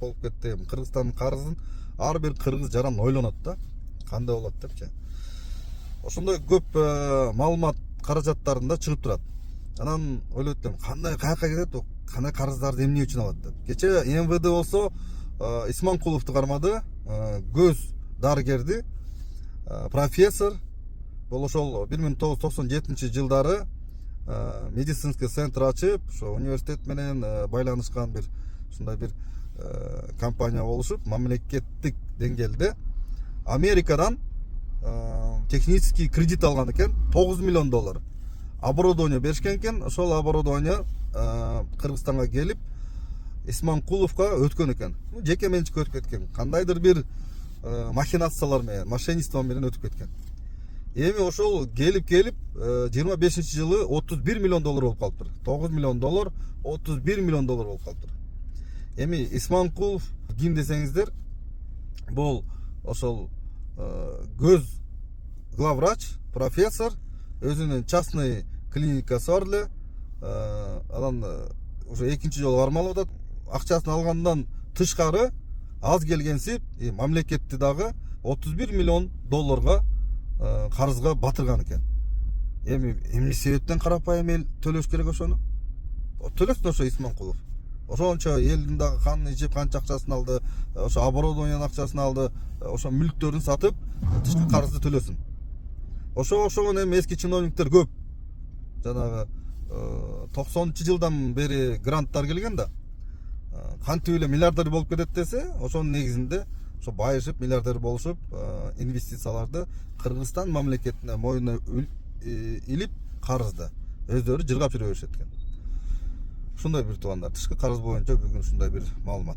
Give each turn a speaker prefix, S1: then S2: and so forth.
S1: болуп кетти. Кыргызстандын карызын ар бир кыргыз жаран ойлонот да, кандай болот депчи. Ошондой көп маалымат каражаттарында чыгып турат. Анан ойлойт элем, кандай каяка кетет, кандай карыздарды эмне үчүн алат деп. Кече МВД болсо Исманкуловду кармады, көз дарыгерди, профессор. Бул ошол 1997-жылдары медицинский центр ачып, ошо университет менен байланышкан бир ушундай бир компания болушуп, мамлекеттик деңгээлде Америкадан технический кредит алган экен, $9 миллион. Оборудование беришкен экен, ошол оборудование Кыргызстанга келип, Исманкуловго өткөн экен. Жеке менчикке өтүп кеткен. Кандайдыр бир махинациялар менен, мошенничество менен өтүп кеткен. Эми ошол келип 25-жылы $31 миллион болуп калыптыр. $9 миллион, $31 миллион болуп калыптыр. Эми Исманкулов ким десеңиздер, бул ошол көз главврач, профессор, өзүнүн частный клиникасы бар эле. Анан уже экинчи жолу бармалап атат. Акчасын алгандан тышкары аз келгенсип, мамлекетти дагы $31 миллион карызга батырган экен. Эми эмне себептен карапайым эл төлөш керек ошону? Төлөсүн ошо Исманкулов. Ошончо элдин дагы канын ичип, канча акчасын алды, ошо оборудованиянын акчасын алды, ошо мүлктөрүн сатып, тышкы карызды төлөсүн. Ошого эми эски чиновниктер көп. Жанагы 90-жылдан бери гранттар келген да. Кантип эле миллиардер болуп кетет десе, ошонун негизинде ошо байышып, миллиардер болушуп, инвестицияларды Кыргызстан мамлекетине мойнуна илип карызды өздөрү жыргап жүрө беришет экен. Ушундай бир туугандар, тышкы карыз боюнча бүгүн ушундай бир маалымат.